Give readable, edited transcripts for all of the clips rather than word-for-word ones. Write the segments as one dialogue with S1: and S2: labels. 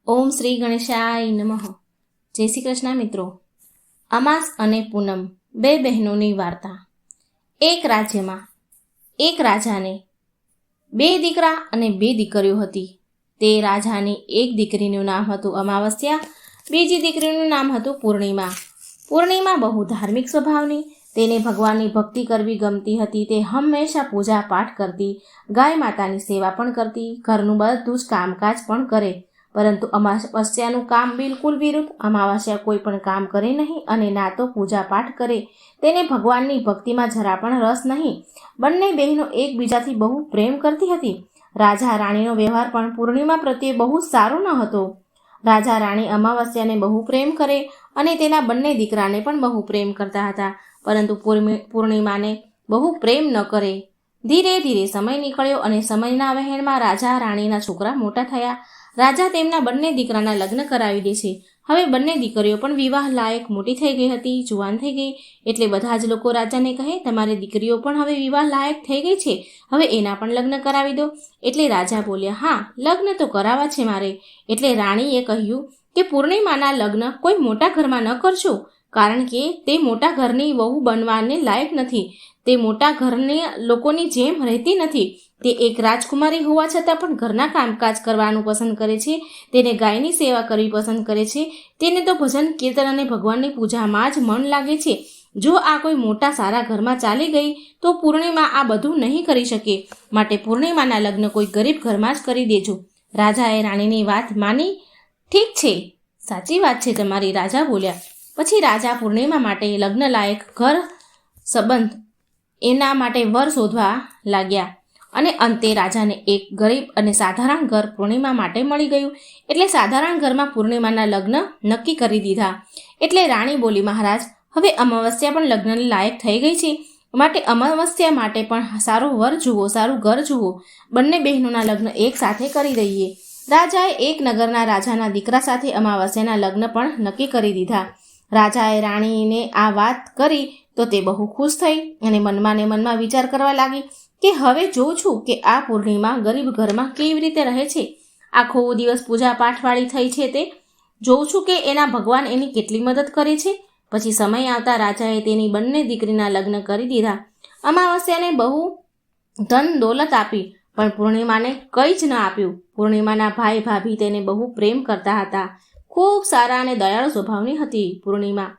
S1: ઓમ શ્રી ગણેશાય નમઃ. જય શ્રી કૃષ્ણ મિત્રો. અમાસ અને પૂનમ બે બહેનોની વાર્તા. એક રાજ્યમાં એક રાજાને બે દીકરા અને બે દીકરીઓ હતી. તે રાજાની એક દીકરીનું નામ હતું અમાવસ્યા, બીજી દીકરીનું નામ હતું પૂર્ણિમા. પૂર્ણિમા બહુ ધાર્મિક સ્વભાવની, તેને ભગવાનની ભક્તિ કરવી ગમતી હતી. તે હંમેશા પૂજા પાઠ કરતી, ગાય માતાની સેવા પણ કરતી, ઘરનું બધું જ કામકાજ પણ કરે. પરંતુ અમાવસ્યાનું કામ બિલકુલ વિરુદ્ધ. અમાવસ્યા કોઈ પણ કામ કરે નહીં અને ના તો પૂજા પાઠ કરે. તેને ભગવાનની ભક્તિમાં જરા પણ રસ નહીં. બંને બહેનો એકબીજાથી બહુ પ્રેમ કરતી હતી. રાજા રાણીનો વ્યવહાર પણ પૂર્ણિમા પ્રત્યે બહુ સારો ન હતો. રાજા રાણી અમાવસ્યાને બહુ પ્રેમ કરે અને તેના બંને દીકરાને પણ બહુ પ્રેમ કરતા હતા, પરંતુ પૂર્ણિમાને બહુ પ્રેમ ન કરે. ધીરે ધીરે સમય નીકળ્યો અને સમયના વહેણમાં રાજા રાણીના છોકરા મોટા થયા. રાજા તેમના બંને દીકરાના લગ્ન કરાવી દે છે. હવે બંને દીકરીઓ પણ વિવાહ લાયક મોટી થઈ ગઈ હતી, જુવાન થઈ ગઈ. એટલે બધા જ લોકો રાજાને કહે, તમારી દીકરીઓ પણ હવે વિવાહ લાયક થઈ ગઈ છે, હવે એના પણ લગ્ન કરાવી દો. એટલે રાજા બોલ્યા, હા, લગ્ન તો કરાવવા છે મારે. એટલે રાણીએ કહ્યું કે પૂર્ણિમાના લગ્ન કોઈ મોટા ઘરમાં ન કરશો, કારણ કે તે મોટા ઘરની વહુ બનવાને લાયક નથી. તે મોટા ઘરની લોકોની જેમ રહેતી નથી. તે એક રાજકુમારી હોવા છતાં પણ ઘરના કામકાજ કરવાનું પસંદ કરે છે. તેને ગાયની સેવા કરવી પસંદ કરે છે. તેને તો ભજન કીર્તન અને ભગવાનની પૂજામાં જ મન લાગે છે. જો આ કોઈ મોટા સારા ઘરમાં ચાલી ગઈ તો પૂર્ણિમા આ બધું નહીં કરી શકે. માટે પૂર્ણિમાના લગ્ન કોઈ ગરીબ ઘરમાં જ કરી દેજો. રાજાએ રાણીની વાત માની. ઠીક છે, સાચી વાત છે તમારી, રાજા બોલ્યા. પછી રાજા પૂર્ણિમા માટે લગ્ન લાયક ઘર સંબંધ એના માટે વર શોધવા લાગ્યા. અને અંતે રાજાને એક ગરીબ અને સાધારણ ઘર પૂર્ણિમા માટે મળી ગયું. એટલે સાધારણ ઘરમાં પૂર્ણિમાના લગ્ન નક્કી કરી દીધા. એટલે રાણી બોલી, મહારાજ, હવે અમાવસ્યા પણ લગ્નને લાયક થઈ ગઈ છે, માટે અમાવસ્યા માટે પણ સારો વર જુઓ, સારું ઘર જુઓ. બંને બહેનોના લગ્ન એક સાથે કરી દઈએ. રાજાએ એક નગરના રાજાના દીકરા સાથે અમાવસ્યાના લગ્ન પણ નક્કી કરી દીધા. રાજાએ રાણીને આ વાત કરી તો તે બહુ ખુશ થઈ અને મનમાં ને મનમાં વિચાર કરવા લાગી કે હવે જોઉં છું કે આ પૂર્ણિમા ગરીબ ઘરમાં કેવી રીતે રહે છે. આખો દિવસ પૂજા પાઠવાળી થઈ છે. તે જોઉં છું કે એના ભગવાન એની કેટલી મદદ કરે છે. પછી સમય આવતા રાજાએ તેની બંને દીકરીના લગ્ન કરી દીધા. અમાવસ્યાને બહુ ધન દોલત આપી, પણ પૂર્ણિમાને કંઈ જ ન આપ્યું. પૂર્ણિમાના ભાઈ ભાભી તેને બહુ પ્રેમ કરતા હતા. ખૂબ સારા અને દયાળુ સ્વભાવની હતી પૂર્ણિમા,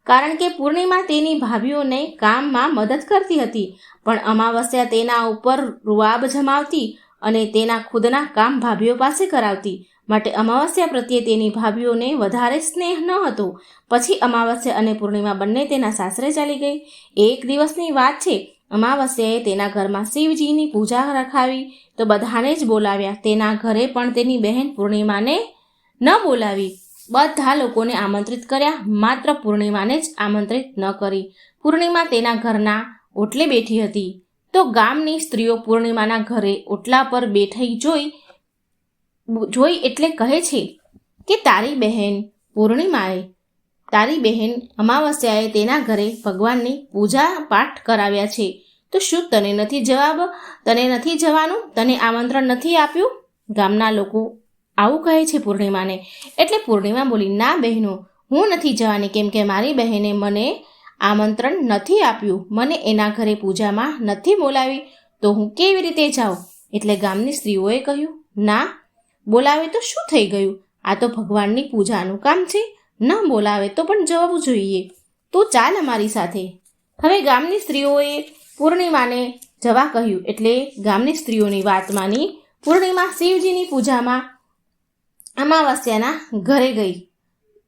S1: કારણ કે પૂર્ણિમા તેની ભાભીઓને કામમાં મદદ કરતી હતી. પણ અમાવસ્યા તેના ઉપર રૂઆબ જમાવતી અને તેના ખુદના કામ ભાભીઓ પાસે કરાવતી. માટે અમાવસ્યા પ્રત્યે તેની ભાભીઓને વધારે સ્નેહ ન હતો. પછી અમાવસ્યા અને પૂર્ણિમા બંને તેના સાસરે ચાલી ગઈ. એક દિવસની વાત છે. અમાવસ્યાએ તેના ઘરમાં શિવજીની પૂજા રખાવી તો બધાને જ બોલાવ્યા. તેના ઘરે પણ તેની બહેન પૂર્ણિમાને ન બોલાવી. બધા લોકોને આમંત્રિત કર્યા, માત્ર પૂર્ણિમાને જ આમંત્રિત ન કરી. પૂર્ણિમા તેના ઘરના ઓટલે બેઠી હતી તો ગામની સ્ત્રીઓ પૂર્ણિમાના ઘરે ઓટલા પર બેઠી જોઈ એટલે કહે છે કે તારી બહેન પૂર્ણિમાએ, તારી બહેન અમાવસ્યાએ તેના ઘરે ભગવાનની પૂજા પાઠ કરાવ્યા છે, તો શું તને નથી જવાનું? તને આમંત્રણ નથી આપ્યું? ગામના લોકો આવું કહે છે પૂર્ણિમાને. એટલે પૂર્ણિમા બોલી, ના બહેનો, હું નથી જવાની, કેમ કે મારી બહેને મને આમંત્રણ નથી આપ્યું, મને એના ઘરે પૂજામાં નથી બોલાવી, તો હું કેવી રીતે જાઉં? એટલે ગામની સ્ત્રીઓએ કહ્યું, ના બોલાવે તો શું થઈ ગયું? આ તો ભગવાનની પૂજાનું કામ છે, ન બોલાવે તો પણ જવું જોઈએ. તું ચાલ અમારી સાથે. હવે ગામની સ્ત્રીઓએ પૂર્ણિમાને જવા કહ્યું. એટલે ગામની સ્ત્રીઓની વાત માની પૂર્ણિમા શિવજીની પૂજામાં અમાવસ્યાના ઘરે ગઈ.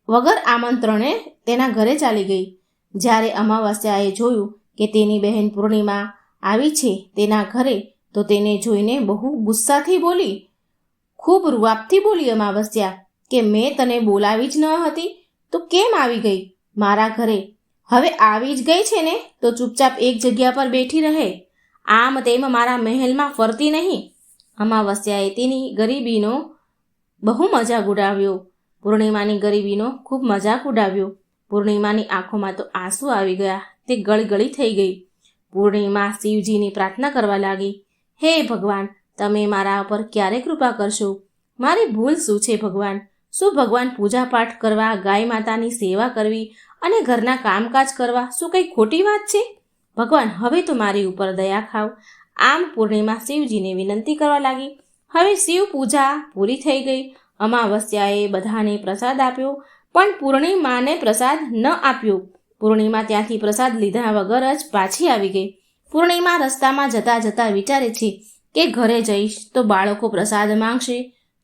S1: વગર આમંત્રણે તેના ઘરે ચાલી ગઈ. જ્યારે અમાવસ્યાએ જોયું કે તેની બહેન પૂર્ણિમા આવી છે તેના ઘરે, તો તેને જોઈને બહુ ગુસ્સાથી બોલી, ખૂબ રૂઆબથી બોલી અમાવસ્યા કે મેં તને બોલાવી જ ન હતી તો કેમ આવી ગઈ મારા ઘરે? હવે આવી જ ગઈ છે ને, તો ચૂપચાપ એક જગ્યા પર બેઠી રહે, આમ તેમ મારા મહેલમાં ફરતી નહીં. અમાવસ્યાએ તેની ગરીબીનો બહુ મજાક ઉડાવ્યો. પૂર્ણિમાની ગરીબીનો ખૂબ મજાક ઉડાવ્યો. પૂર્ણિમાની આંખોમાં તો આંસુ આવી ગયા. તે ગળગળી થઈ ગઈ. પૂર્ણિમા શિવજીની પ્રાર્થના કરવા લાગી, હે ભગવાન, તમે મારા પર ક્યારે કૃપા કરશો? મારી ભૂલ શું છે ભગવાન? શું ભગવાન પૂજાપાઠ કરવા, ગાય માતાની સેવા કરવી અને ઘરના કામકાજ કરવા શું કંઈ ખોટી વાત છે? ભગવાન, હવે તો મારી ઉપર દયા ખાવ. આમ પૂર્ણિમા શિવજીને વિનંતી કરવા લાગી. હવે શિવ પૂજા પૂરી થઈ ગઈ. અમાવસ્યાએ બધાને પ્રસાદ આપ્યો, પણ પૂર્ણિમાને પ્રસાદ ન આપ્યો. પૂર્ણિમા ત્યાંથી પ્રસાદ લીધા વગર જ પાછી આવી ગઈ. પૂર્ણિમા રસ્તામાં જતા જતા વિચારે છે કે ઘરે જઈશ તો બાળકો પ્રસાદ માંગશે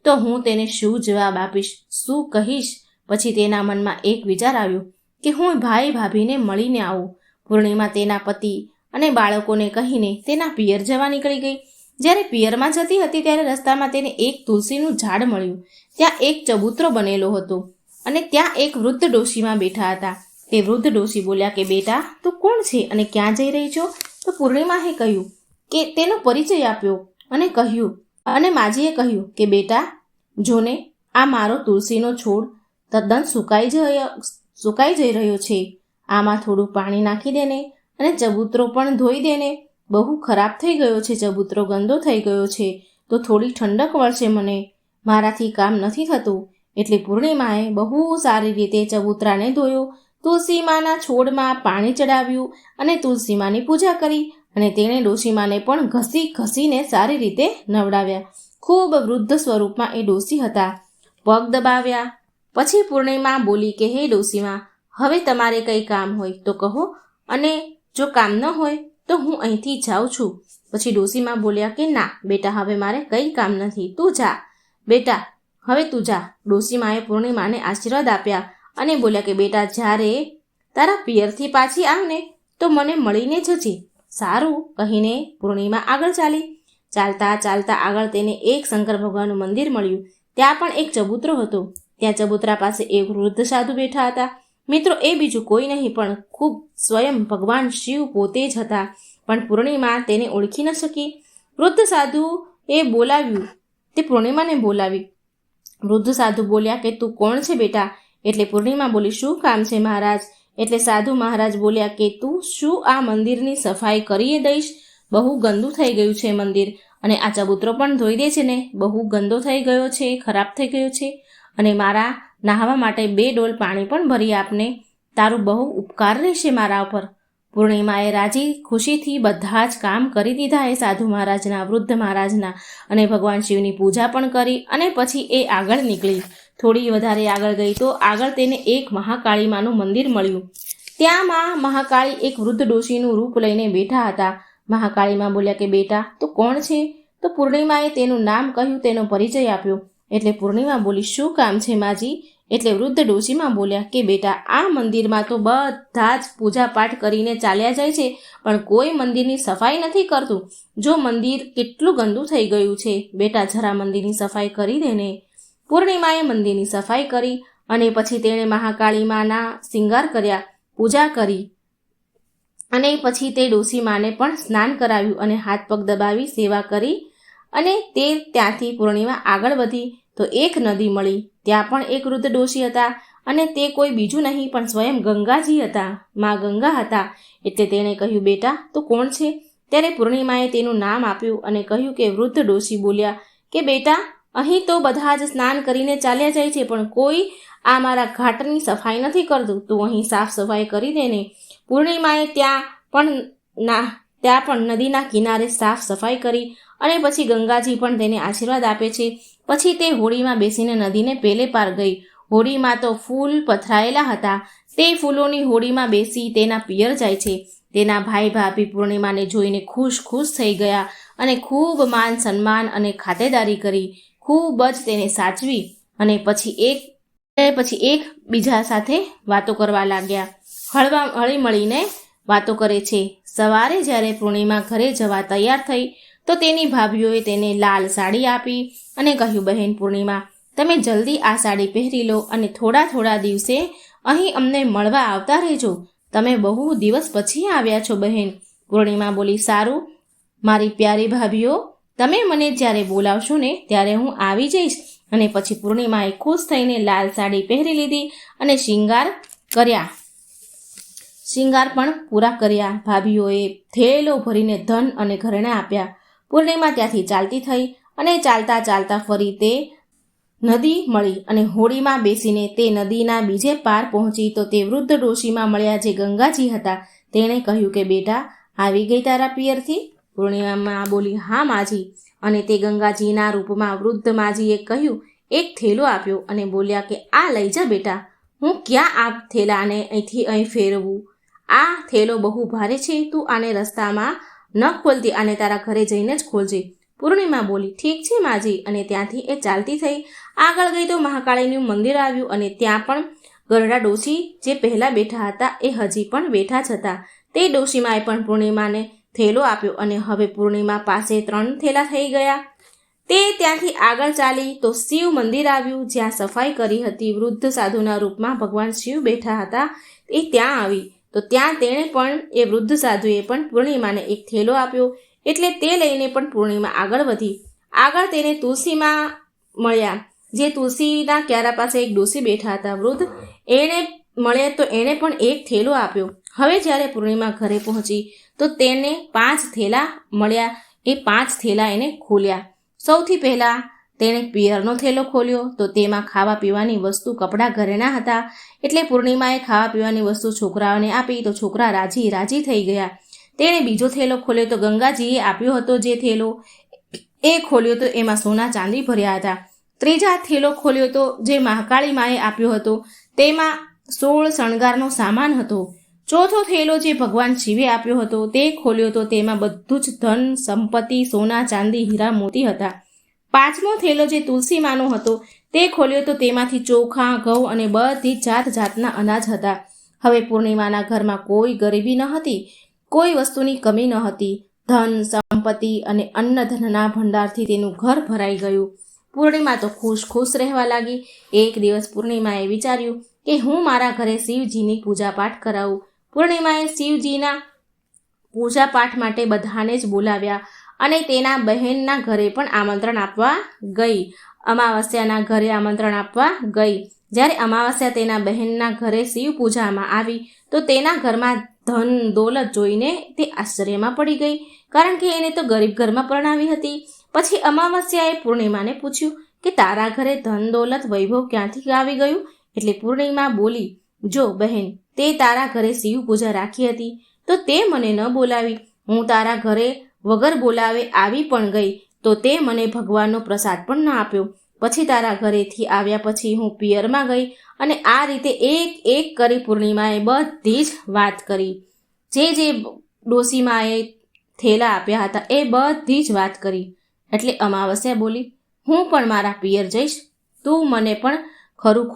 S1: તો હું તેને શું જવાબ આપીશ, શું કહીશ? પછી તેના મનમાં એક વિચાર આવ્યો કે હું ભાઈ ભાભીને મળીને આવું. પૂર્ણિમા તેના પતિ અને બાળકોને કહીને તેના પિયર જવા નીકળી ગઈ. જ્યારે પિયરમાં જતી હતી ત્યારે રસ્તામાં તેને એક તુલસીનું ઝાડ મળ્યું. ત્યાં એક ચબૂતરો બનેલો હતો અને ત્યાં એક વૃદ્ધ ડોશીમાં બેઠા હતા. તે વૃદ્ધ ડોશી બોલ્યા કે બેટા, તું કોણ છે અને ક્યાં જઈ રહી છો? તો પૂર્ણિમાએ કહ્યું કે તેનો પરિચય આપ્યો અને કહ્યું, અને માજીએ કહ્યું કે બેટા જોને, આ મારો તુલસીનો છોડ તદ્દન સુકાઈ જઈ રહ્યો છે. આમાં થોડું પાણી નાખી દેને અને ચબૂતરો પણ ધોઈ દેને. બહુ ખરાબ થઈ ગયો છે, ચબૂતરો ગંદો થઈ ગયો છે, તો થોડી ઠંડક વળશે મને. મારાથી કામ નથી થતું. એટલે પૂર્ણિમાએ બહુ સારી રીતે ચબૂતરાને ધોયો, તુલસીમાના છોડમાં પાણી ચડાવ્યું અને તુલસીમાની પૂજા કરી. અને તેણે ડોશીમાને પણ ઘસીને સારી રીતે નવડાવ્યા. ખૂબ વૃદ્ધ સ્વરૂપમાં એ ડોશી હતા. પગ દબાવ્યા. પછી પૂર્ણિમા બોલી કે હે ડોશીમા, હવે તમારે કંઈ કામ હોય તો કહો, અને જો કામ ન હોય તો હું અહીંથી જાઉં છું. પછી ડોશીમા બોલ્યા કે ના બેટા, હવે મારે કંઈ કામ નથી, તું જા બેટા, હવે તું જા. ડોશીમાએ પૂર્ણિમાને આશીર્વાદ આપ્યા અને બોલ્યા કે બેટા, જ્યારે તારા પિયરથી પાછી આવને તો મને મળીને જજે. સારું કહીને પૂર્ણિમા આગળ ચાલી. ચાલતા ચાલતા આગળ તેને એક શંકર ભગવાનનું મંદિર મળ્યું. ત્યાં પણ એક ચબૂતરો હતો. ત્યાં ચબૂતરા પાસે એક વૃદ્ધ સાધુ બેઠા હતા. મિત્રો, એ બીજું કોઈ નહીં પણ ખૂબ સ્વયં ભગવાન શિવ પોતે જ હતા. પણ પૂર્ણિમા તેને ઓળખી ન શકી. વૃદ્ધ સાધુ એ બોલાવ્યું, તે પૂર્ણિમાને બોલાવી. વૃદ્ધ સાધુ બોલ્યા કે તું કોણ છે બેટા? એટલે પૂર્ણિમા બોલી, શું કામ છે મહારાજ? એટલે સાધુ મહારાજ બોલ્યા કે તું શું આ મંદિરની સફાઈ કરી દઈશ? બહુ ગંદુ થઈ ગયું છે મંદિર, અને આ ચબૂતરો પણ ધોઈ દે છે ને, બહુ ગંદો થઈ ગયો છે, ખરાબ થઈ ગયો છે. અને મારા નહાવા માટે 2 ડોલ પાણી પણ ભરી આપને, તારું બહુ ઉપકાર રહેશે મારા ઉપર. પૂર્ણિમાએ રાજી ખુશીથી બધા જ કામ કરી દીધા એ સાધુ મહારાજના, વૃદ્ધ મહારાજના, અને ભગવાન શિવની પૂજા પણ કરી. અને પછી એ આગળ નીકળી. થોડી વધારે આગળ ગઈ તો આગળ તેને એક મહાકાળીમાનું મંદિર મળ્યું. ત્યાં મહાકાળી એક વૃદ્ધ ડોશીનું રૂપ લઈને બેઠા હતા. મહાકાળીમાં બોલ્યા કે બેટા, તું કોણ છે? તો પૂર્ણિમાએ તેનું નામ કહ્યું, તેનો પરિચય આપ્યો. એટલે પૂર્ણિમા બોલી, શું કામ છે માજી? એટલે વૃદ્ધ ડોશીમાં બોલ્યા કે બેટા, આ મંદિરમાં તો બધા જ પૂજા પાઠ કરીને ચાલ્યા જાય છે, પણ કોઈ મંદિરની સફાઈ નથી કરતું. જો મંદિર કેટલું ગંદુ થઈ ગયું છે, બેટા જરા મંદિરની સફાઈ કરી દેને. પૂર્ણિમાએ મંદિરની સફાઈ કરી અને પછી તેણે મહાકાળીમાના શિંગાર કર્યા, પૂજા કરી. અને પછી તે ડોશીમાને પણ સ્નાન કરાવ્યું અને હાથ પગ દબાવી સેવા કરી. અને તે ત્યાંથી પૂર્ણિમા આગળ વધી તો એક નદી મળી. ત્યાં પણ એક વૃદ્ધ ડોશી હતા, અને તે કોઈ બીજું નહીં પણ સ્વયં ગંગાજી હતા, મા ગંગા હતા. એટલે તેણે કહ્યું, બેટા તું કોણ છે? ત્યારે પૂર્ણિમાએ તેનું નામ આપ્યું અને કહ્યું કે વૃદ્ધ ડોશી બોલ્યા કે બેટા, અહીં તો બધા જ સ્નાન કરીને ચાલ્યા જાય છે, પણ કોઈ આ મારા ઘાટની સફાઈ નથી કરતું. તું અહીં સાફ સફાઈ કરી દે ને. પૂર્ણિમાએ ત્યાં પણ નદીના કિનારે સાફ સફાઈ કરી. અને પછી ગંગાજી પણ તેને આશીર્વાદ આપે છે. પછી તે હોડીમાં બેસીને નદીને પેલે પાર ગઈ. હોડીમાં તો ફૂલ પથરાયેલા હતા. તે ફૂલોની હોડીમાં બેસી તેના પિયર જાય છે. તેના ભાઈ ભાભી પૂર્ણિમાને જોઈને ખુશ થઈ ગયા અને ખૂબ માન સન્માન અને ખાતેદારી કરી. ખૂબ જ તેને સાચવી અને પછી એક બીજા સાથે વાતો કરવા લાગ્યા. હળી મળીને વાતો કરે છે. સવારે જ્યારે પૂર્ણિમા ઘરે જવા તૈયાર થઈ તો તેની ભાભીઓએ તેને લાલ સાડી આપી અને કહ્યું, બહેન પૂર્ણિમા, તમે જલ્દી આ સાડી પહેરી લો અને થોડા દિવસે અહીં અમને મળવા આવતા રહેજો. તમે બહુ દિવસ પછી આવ્યા છો બહેન. પૂર્ણિમા બોલી, સારું મારી પ્યારી ભાભીઓ, તમે મને જ્યારે બોલાવશો ને ત્યારે હું આવી જઈશ. અને પછી પૂર્ણિમાએ ખુશ થઈને લાલ સાડી પહેરી લીધી અને શિંગાર પણ પૂરા કર્યા. ભાભીઓએ થેલો ભરીને ધન અને ઘરેણાં આપ્યા. પૂર્ણિમા ત્યાંથી ચાલતી થઈ અને ચાલતા ફરી તે નદી મળી અને હોડીમાં બેસીને તે નદીના બીજે પાર પહોંચી તો તે વૃદ્ધ ડોશીમાં મળ્યા જે ગંગાજી હતા. તેણે કહ્યું કે બેટા, આવી ગઈ તારા પિયરથી? પૂર્ણિમા બોલી, હા માજી. અને તે ગંગાજીના રૂપમાં વૃદ્ધ માજીએ કહ્યું, એક થેલો આપ્યો અને બોલ્યા કે આ લઈ જા બેટા. હું ક્યાં આ થેલાને અહીંથી અહીં ફેરવું? આ થેલો બહુ ભારે છે, તું આને રસ્તામાં ન ખોલતી, આને તારા ઘરે જઈને જ ખોલજે. પૂર્ણિમા બોલી, ઠીક છે માજી. અને ત્યાંથી એ ચાલતી થઈ. આગળ ગઈ તો મહાકાળીનું મંદિર આવ્યું અને ત્યાં પણ ગરડા ડોશી જે પહેલાં બેઠા હતા એ હજી પણ બેઠા જ હતા. તે ડોશીમાએ પણ પૂર્ણિમાને થેલો આપ્યો અને હવે પૂર્ણિમા પાસે 3 થેલા થઈ ગયા. તે ત્યાંથી આગળ ચાલી તો શિવ મંદિર આવ્યું જ્યાં સફાઈ કરી હતી. વૃદ્ધ સાધુના રૂપમાં ભગવાન શિવ બેઠા હતા. એ ત્યાં આવી તો ત્યાં તેણે પણ એ વૃદ્ધ સાધુએ પણ પૂર્ણિમાને એક થેલો આપ્યો. એટલે તે લઈને પણ પૂર્ણિમા આગળ વધી. આગળ તેને તુલસીમાં મળ્યા જે તુલસીના ક્યારા પાસે એક ડોશી બેઠા હતા. વૃદ્ધ એણે મળે તો એણે પણ એક થેલો આપ્યો. હવે જ્યારે પૂર્ણિમા ઘરે પહોંચી તો તેને 5 થેલા મળ્યા. એ 5 થેલા એને ખોલ્યા. સૌથી પહેલાં તેણે પિયરનો થેલો ખોલ્યો તો તેમાં ખાવા પીવાની વસ્તુ, કપડાં, ઘરેણાં હતા. એટલે પૂર્ણિમાએ ખાવા પીવાની વસ્તુ છોકરાઓને આપી તો છોકરા રાજી થઈ ગયા. તેણે બીજો થેલો ખોલ્યો તો ગંગાજીએ આપ્યો હતો જે થેલો એ ખોલ્યો તો એમાં સોના ચાંદી ભર્યા હતા. ત્રીજા થેલો ખોલ્યો તો જે મહાકાળી માએ આપ્યો હતો તેમાં 16 શણગારનો સામાન હતો. ચોથો થેલો જે ભગવાન શિવે આપ્યો હતો તે ખોલ્યો તો તેમાં બધું જ ધન, સંપત્તિ, સોના, ચાંદી, હીરા, મોતી હતા. 5મો થેલો જે તુલસી માનો હતો તે ખોલ્યો તો તેમાંથી ચોખા, ઘઉં અને બધી જાતના અનાજ હતા. હવે પૂર્ણિમાના ઘરમાં કોઈ ગરીબી ન હતી, કોઈ વસ્તુની કમી ન હતી. ધન, સંપત્તિ અને અન્નધનના ભંડારથી તેનું ઘર ભરાઈ ગયું. પૂર્ણિમા તો ખુશ રહેવા લાગી. એક દિવસ પૂર્ણિમાએ વિચાર્યું કે હું મારા ઘરે શિવજીની પૂજાપાઠ કરાવું. પૂર્ણિમાએ શિવજીના પૂજાપાઠ માટે બધાને જ બોલાવ્યા અને તેના બહેનના ઘરે પણ આમંત્રણ આપવા ગઈ. અમાવસ્યાના ઘરે આમંત્રણ આપવા ગઈ. જ્યારે અમાવસ્યા તેના બહેનના ઘરે શિવ પૂજામાં આવી તો તેના ઘરમાં ધન દોલત જોઈને તે આશ્ચર્યમાં પડી ગઈ, કારણ કે એને તો ગરીબ ઘરમાં પરણાવી હતી. પછી અમાવસ્યાએ પૂર્ણિમાને પૂછ્યું કે તારા ઘરે ધન દોલત વૈભવ ક્યાંથી આવી ગયું? એટલે પૂર્ણિમા બોલી, જો બહેન, તે તારા ઘરે શિવ પૂજા રાખી હતી તો તે મને ન બોલાવી. હું તારા ઘરે વગર બોલાવે આવી પણ ગઈ તો તે મને ભગવાનનો પ્રસાદ પણ ન આપ્યો. પછી તારા ઘરેથી આવ્યા પછી હું પિયરમાં ગઈ અને આ રીતે એક કરી પૂર્ણિમાએ બધી જ વાત કરી. જે ડોશીમાએ થેલા આપ્યા હતા એ બધી જ વાત કરી. એટલે અમાવસ્યા બોલી, હું પણ મારા પિયર જઈશ. તું મને પણ ખરું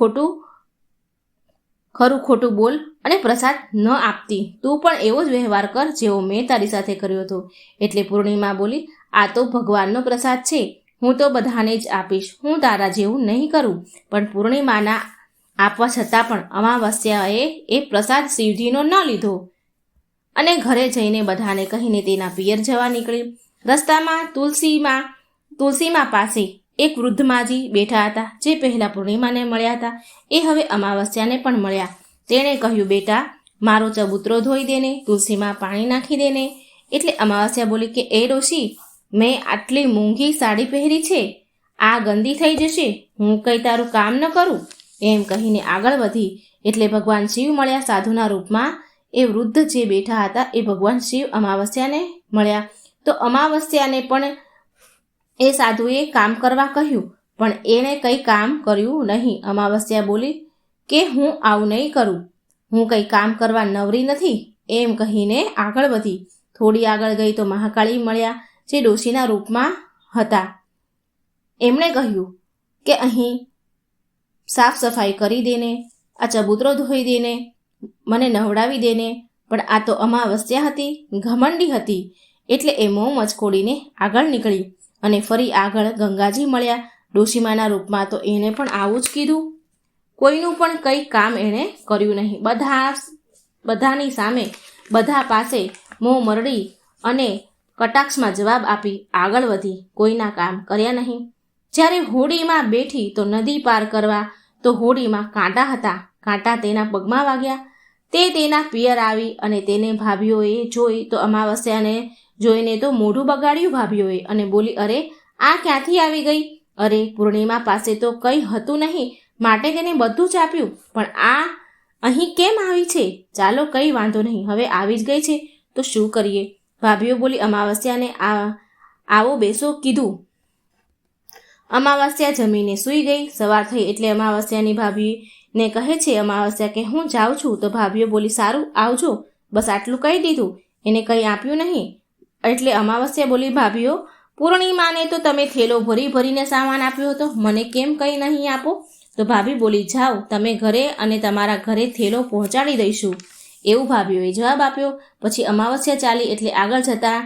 S1: ખોટું બોલ અને પ્રસાદ ન આપતી. તું પણ એવો જ વ્યવહાર કર જેવો મેં તારી સાથે કર્યો હતો. એટલે પૂર્ણિમા બોલી, આ તો ભગવાનનો પ્રસાદ છે, હું તો બધાને જ આપીશ. હું તારા જેવું નહીં કરું. પણ પૂર્ણિમાના આપવા છતાં પણ અમાવસ્યાએ એ પ્રસાદ શિવજીનો ન લીધો અને ઘરે જઈને બધાને કહીને તેના પિયર જવા નીકળી. રસ્તામાં તુલસીમાં પાસે એક વૃદ્ધ માજી બેઠા હતા જે પહેલાં પૂર્ણિમાને મળ્યા હતા. એ હવે અમાવસ્યાને પણ મળ્યા. તેણે કહ્યું, બેટા, મારો ચબૂતરો ધોઈ દેને, તુલસીમાં પાણી નાખી દેને. એટલે અમાવસ્યા બોલી કે એ ડોશી, મેં આટલી મોંઘી સાડી પહેરી છે, આ ગંદી થઈ જશે, હું કંઈ તારું કામ ન કરું. એમ કહીને આગળ વધી. એટલે ભગવાન શિવ મળ્યા સાધુના રૂપમાં. એ વૃદ્ધ જે બેઠા હતા એ ભગવાન શિવ અમાવસ્યાને મળ્યા. તો અમાવસ્યાને પણ એ સાધુએ કામ કરવા કહ્યું, પણ એણે કંઈ કામ કર્યું નહીં. અમાવસ્યા બોલી કે હું આવું નહીં કરું, હું કંઈ કામ કરવા નવરી નથી. એમ કહીને આગળ વધી. થોડી આગળ ગઈ તો મહાકાળી મળ્યા જે ડોશીના રૂપમાં હતા. એમણે કહ્યું કે અહીં સાફ સફાઈ કરી દેને, આ ચબૂતરો ધોઈ દેને, મને નવડાવી દેને. પણ આ તો અમાવસ્યા હતી, ઘમંડી હતી. એટલે એ મોં મચકોડીને આગળ નીકળી અને ફરી આગળ ગંગાજી મળ્યા ડોશીમાના રૂપમાં. તો એણે પણ આવું જ કીધું. કોઈનું પણ કંઈ કામ એણે કર્યું નહીં. બધાની સામે બધા પાસે મોં મરડી અને કટાક્ષમાં જવાબ આપી આગળ વધી. કોઈના કામ કર્યા નહીં. જ્યારે હોડીમાં બેઠી તો નદી પાર કરવા તો હોડીમાં કાંટા હતા. કાંટા તેના પગમાં વાગ્યા. તે તેના પિયર આવી અને તેને ભાભીઓએ જોઈ તો અમાવસ્યાને જોઈને તો મોઢું બગાડ્યું ભાભીઓએ અને બોલી, અરે, આ ક્યાંથી આવી ગઈ? અરે પૂર્ણિમા પાસે તો કંઈ હતું નહીં, માટે તેને બધું જ આપ્યું, પણ આ અહીં કેમ આવી છે? ચાલો કંઈ વાંધો નહીં, હવે આવી જ ગઈ છે તો શું કરીએ? ભાભીઓ બોલી, અમાવસ્યાને આવો બેસો કીધું. અમાવસ્યા જમીને સૂઈ ગઈ. સવાર થઈ એટલે અમાવસ્યાની ભાભીને કહે છે અમાવસ્યા કે હું જાઉં છું. તો ભાભીઓ બોલી, સારું આવજો, બસ આટલું કહી દીધું, એને કંઈ આપ્યું નહીં. એટલે અમાવસ્યા બોલી, ભાભીઓ પૂર્ણિમાને તો તમે થેલો ભરી ભરીને સામાન આપ્યો હતો, મને કેમ કંઈ નહીં આપો? તો ભાભી બોલી, જાઓ તમે ઘરે અને તમારા ઘરે થેલો પહોંચાડી દઈશું, એવું ભાભીઓએ જવાબ આપ્યો. પછી અમાવસ્યા ચાલી એટલે આગળ જતા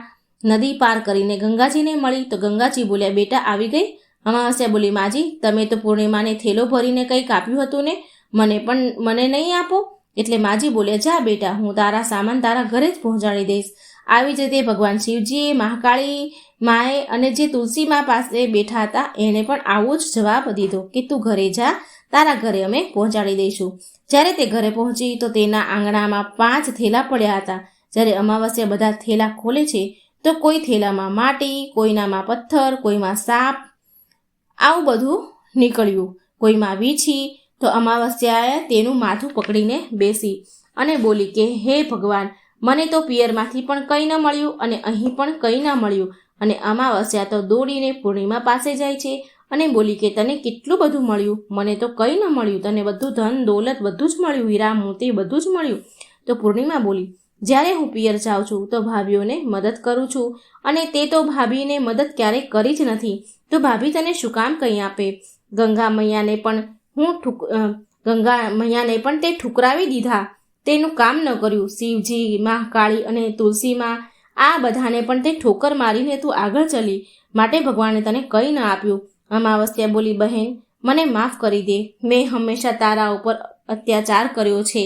S1: નદી પાર કરીને ગંગાજીને મળી. તો ગંગાજી બોલ્યા, બેટા આવી ગઈ? અમાવસ્યા બોલી, માજી તમે તો પૂર્ણિમાને થેલો ભરીને કંઈક આપ્યું હતું ને, મને નહીં આપો? એટલે માજી બોલ્યા, જા બેટા, હું તારા સામાન તારા ઘરે જ પહોંચાડી દઈશ. આવી જ રીતે ભગવાન શિવજીએ, મહાકાળી માએ અને જે તુલસી મા પાસે બેઠા હતા એણે પણ આવો જ જવાબ દીધો કે તું ઘરે જા, તારા ઘરે અમે પહોંચાડી દઈશું. જ્યારે તે ઘરે પહોંચી તો તેના આંગણામાં 5 થેલા પડ્યા હતા. જ્યારે અમાવસ્યા બધા થેલા ખોલે છે તો કોઈ થેલામાં માટી, કોઈનામાં પથ્થર, કોઈમાં સાપ, આવું બધું નીકળ્યું, કોઈમાં વીછી. તો અમાવસ્યાએ તેનું માથું પકડીને બેસી અને બોલી કે હે ભગવાન, મને તો પિયરમાંથી પણ કંઈ ન મળ્યું અને અહીં પણ કંઈ ન મળ્યું. અને અમાવસ્યા તો દોડીને પૂર્ણિમા પાસે જાય છે અને બોલી કે તને કેટલું બધું મળ્યું, મને તો કંઈ ન મળ્યું, તને બધું ધન દોલત બધું જ મળ્યું, હીરા મોતી બધું જ મળ્યું. તો પૂર્ણિમા બોલી, જ્યારે હું પિયર જાઉં છું તો ભાભીઓને મદદ કરું છું અને તે તો ભાભીને મદદ ક્યારેય કરી જ નથી, તો ભાભી તને શું કામ કંઈ આપે? ગંગા મૈયાને પણ તે ઠુકરાવી દીધા, તેનું કામ ન કર્યું. શિવજી, મહાકાળી અને તુલસીમાં આ બધાને પણ તે ઠોકર મારીને તું આગળ ચલી, માટે ભગવાને તને કંઈ ન આપ્યું. અમાવસ્યા બોલી, બહેન મને માફ કરી દે, મેં હંમેશા તારા ઉપર અત્યાચાર કર્યો છે,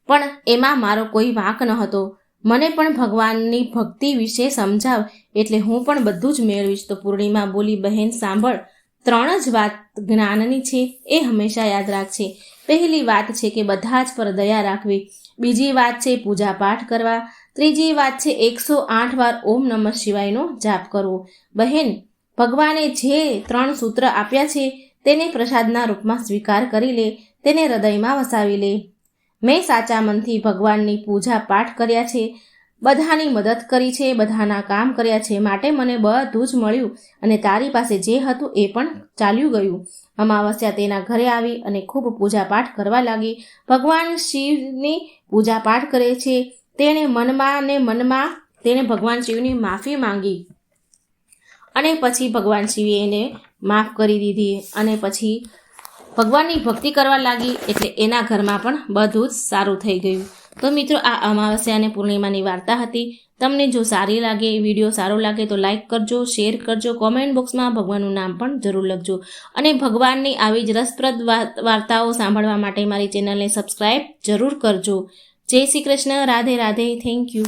S1: પણ એમાં મારો કોઈ વાંક ન હતો. મને પણ ભગવાનની ભક્તિ વિશે સમજાવ, એટલે હું પણ બધું જ મેળવીશ. તો પૂર્ણિમા બોલી, બહેન સાંભળ, 3 જ વાત જ્ઞાનની છે, એ હંમેશા યાદ રાખજે. પહેલી વાત છે કે બધા જ પર દયા રાખવી, બીજી વાત છે પૂજા પાઠ કરવા, ત્રીજી વાત છે 108 વાર ઓમ નમઃ શિવાયનો જાપ કરવો. બહેન, ભગવાને જે 3 સૂત્ર આપ્યા છે તેને પ્રસાદના રૂપમાં સ્વીકાર કરી લે, તેને હૃદયમાં વસાવી લે. મેં સાચા મનથી ભગવાનની પૂજા પાઠ કર્યા છે, બધાની મદદ કરી છે, બધાના કામ કર્યા છે, માટે મને બધું જ મળ્યું અને તારી પાસે જે હતું એ પણ ચાલ્યું ગયું. અમાવસ્યા તેના ઘરે આવી અને ખૂબ પૂજા પાઠ કરવા લાગી. ભગવાન શિવની પૂજા પાઠ કરે છે. તેણે મનમાં ભગવાન શિવની માફી માંગી અને પછી ભગવાન શિવે એને માફ કરી દીધી અને પછી ભગવાનની ભક્તિ કરવા લાગી, એટલે એના ઘરમાં પણ બધું જ સારું થઈ ગયું. તો મિત્રો, આ અમાવસ્યા અને પૂર્ણિમાની વાર્તા હતી. તમને જો સારી લાગે, વિડીયો સારો લાગે તો લાઈક કરજો, શેર કરજો, કોમેન્ટ બોક્સમાં ભગવાનનું નામ પણ જરૂર લખજો અને ભગવાનની આવી જ રસપ્રદ વાર્તાઓ સાંભળવા માટે મારી ચેનલને સબસ્ક્રાઈબ જરૂર કરજો. જય શ્રી કૃષ્ણ, રાધે રાધે, થેન્ક યુ.